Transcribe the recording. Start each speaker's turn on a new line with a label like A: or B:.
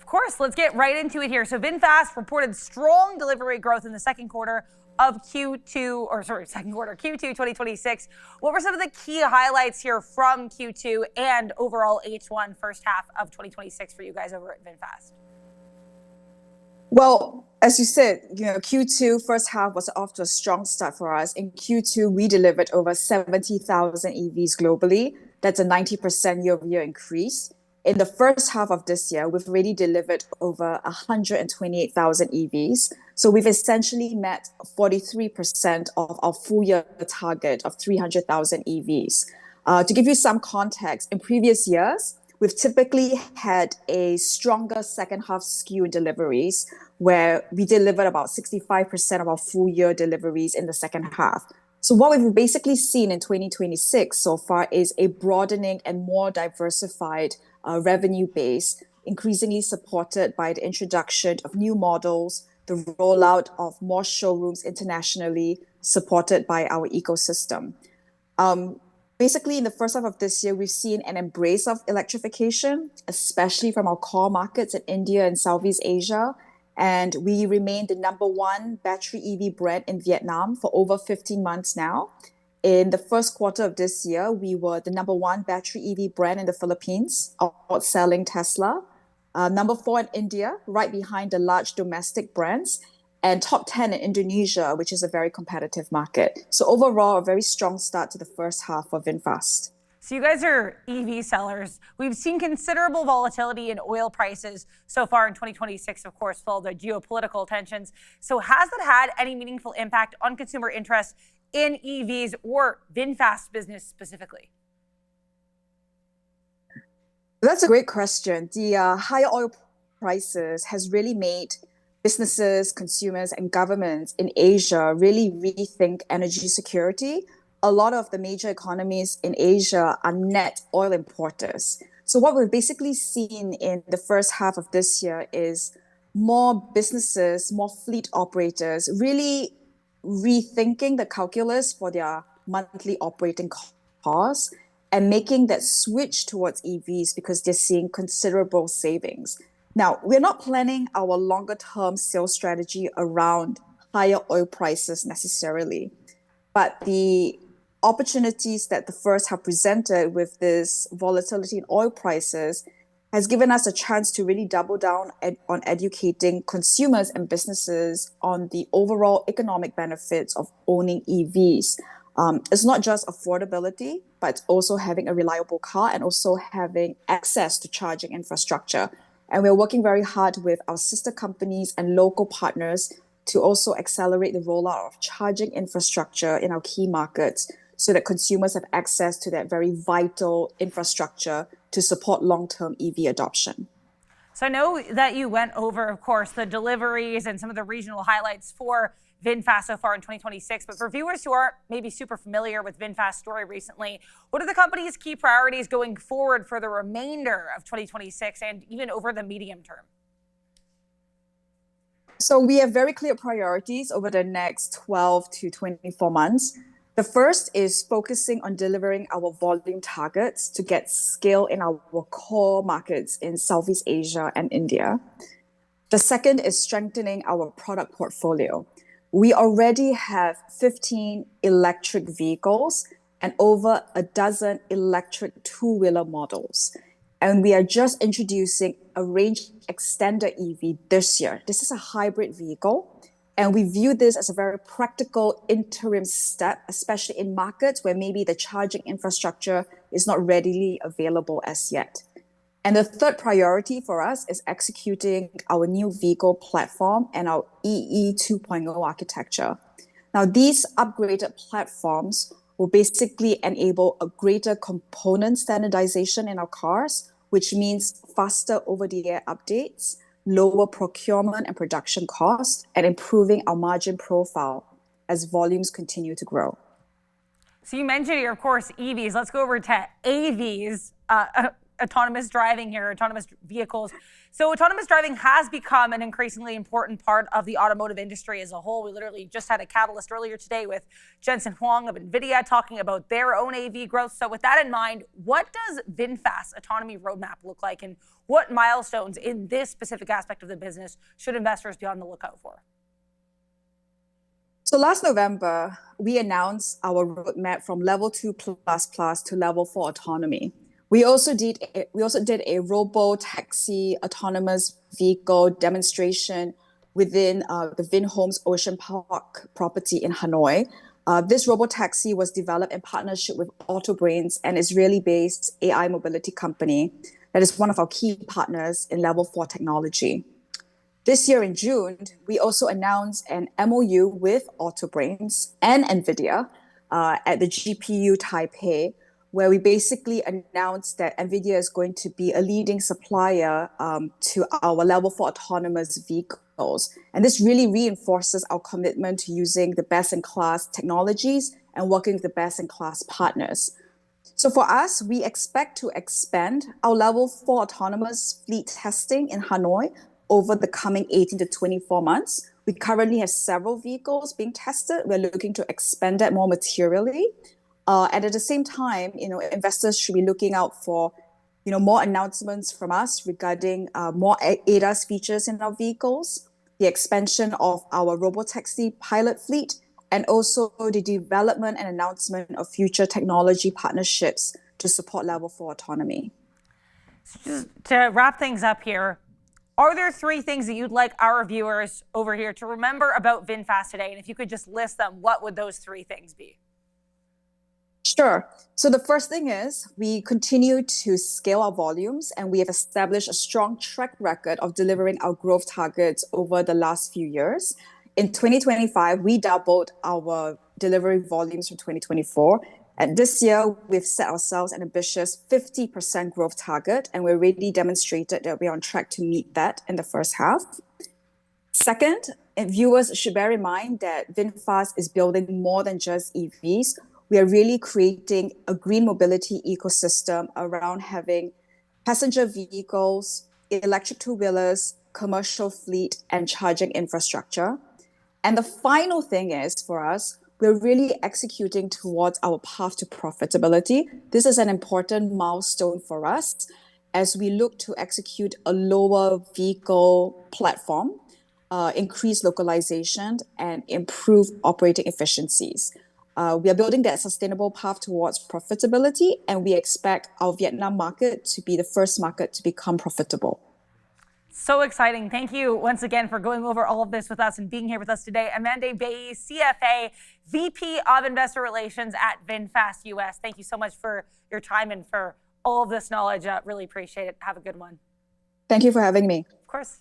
A: course, let's get right into it here. So VinFast reported strong delivery growth in the second quarter Q2 2026. What were some of the key highlights here from Q2 and overall H1 first half of 2026 for you guys over at VinFast?
B: Well, as you said, Q2 first half was off to a strong start for us. In Q2, we delivered over 70,000 EVs globally. That's a 90% year-over-year increase. In the first half of this year, we've already delivered over 128,000 EVs. So we've essentially met 43% of our full year target of 300,000 EVs. To give you some context, in previous years, we've typically had a stronger second half skew in deliveries, where we delivered about 65% of our full year deliveries in the second half. So what we've basically seen in 2026 so far is a broadening and more diversified revenue base, increasingly supported by the introduction of new models, the rollout of more showrooms internationally, supported by our ecosystem. Basically, in the first half of this year, we've seen an embrace of electrification, especially from our core markets in India and Southeast Asia. And we remain the #1 battery EV brand in Vietnam for over 15 months now. In the first quarter of this year, we were the #1 battery EV brand in the Philippines, outselling Tesla. #4 in India, right behind the large domestic brands, and top 10 in Indonesia, which is a very competitive market. So overall, a very strong start to the first half of VinFast.
A: So you guys are EV sellers. We've seen considerable volatility in oil prices so far in 2026, of course, with all the geopolitical tensions. So has that had any meaningful impact on consumer interest in EVs or VinFast business specifically?
B: That's a great question. The higher oil prices has really made businesses, consumers, and governments in Asia really rethink energy security. A lot of the major economies in Asia are net oil importers. So what we've basically seen in the first half of this year is more businesses, more fleet operators really rethinking the calculus for their monthly operating costs and making that switch towards EVs because they're seeing considerable savings. Now, we're not planning our longer term sales strategy around higher oil prices necessarily, but the opportunities that the first have presented with this volatility in oil prices has given us a chance to really double down on educating consumers and businesses on the overall economic benefits of owning EVs. It's not just affordability, but also having a reliable car and also having access to charging infrastructure. And we're working very hard with our sister companies and local partners to also accelerate the rollout of charging infrastructure in our key markets so that consumers have access to that very vital infrastructure to support long-term EV adoption.
A: So I know that you went over, of course, the deliveries and some of the regional highlights for VinFast so far in 2026. But for viewers who aren't maybe super familiar with VinFast's story recently, what are the company's key priorities going forward for the remainder of 2026 and even over the medium term?
B: So we have very clear priorities over the next 12 to 24 months. The first is focusing on delivering our volume targets to get scale in our core markets in Southeast Asia and India. The second is strengthening our product portfolio. We already have 15 electric vehicles and over a dozen electric two-wheeler models. And we are just introducing a range extender EV this year. This is a hybrid vehicle. And we view this as a very practical interim step, especially in markets where maybe the charging infrastructure is not readily available as yet. And the third priority for us is executing our new vehicle platform and our EE 2.0 architecture. Now, these upgraded platforms will basically enable a greater component standardization in our cars, which means faster over-the-air updates, lower procurement and production costs, and improving our margin profile as volumes continue to grow.
A: So you mentioned here, of course, EVs. Let's go over to AVs. autonomous driving here, autonomous vehicles. So autonomous driving has become an increasingly important part of the automotive industry as a whole. We literally just had a catalyst earlier today with Jensen Huang of NVIDIA talking about their own AV growth. So with that in mind, what does VinFast's autonomy roadmap look like, and what milestones in this specific aspect of the business should investors be on the lookout for?
B: So last November, we announced our roadmap from level 2++ to level 4 autonomy. We also did a robo-taxi autonomous vehicle demonstration within the VinHome's Ocean Park property in Hanoi. This robo-taxi was developed in partnership with AutoBrains, an Israeli-based AI mobility company that is one of our key partners in level 4 technology. This year in June, we also announced an MOU with AutoBrains and NVIDIA at the GPU Taipei, where we basically announced that NVIDIA is going to be a leading supplier to our level 4 autonomous vehicles. And this really reinforces our commitment to using the best-in-class technologies and working with the best-in-class partners. So for us, we expect to expand our level 4 autonomous fleet testing in Hanoi over the coming 18 to 24 months. We currently have several vehicles being tested. We're looking to expand that more materially. And at the same time, investors should be looking out for, more announcements from us regarding more ADAS features in our vehicles, the expansion of our robotaxi pilot fleet, and also the development and announcement of future technology partnerships to support level 4 autonomy.
A: So just to wrap things up here, are there 3 things that you'd like our viewers over here to remember about VinFast today? And if you could just list them, what would those 3 things be?
B: Sure. So the first thing is we continue to scale our volumes, and we have established a strong track record of delivering our growth targets over the last few years. In 2025, we doubled our delivery volumes from 2024. And this year, we've set ourselves an ambitious 50% growth target, and we already demonstrated that we're on track to meet that in the first half. Second, viewers should bear in mind that VinFast is building more than just EVs. We are really creating a green mobility ecosystem around having passenger vehicles, electric two-wheelers, commercial fleet, and charging infrastructure. And the final thing is, for us, we're really executing towards our path to profitability. This is an important milestone for us as we look to execute a lower vehicle platform, increase localization, and improve operating efficiencies. We are building that sustainable path towards profitability, and we expect our Vietnam market to be the first market to become profitable.
A: So exciting. Thank you once again for going over all of this with us and being here with us today. Amanda Bailey, CFA, VP of Investor Relations at VinFast US. Thank you so much for your time and for all of this knowledge. Really appreciate it. Have a good one.
B: Thank you for having me.
A: Of course.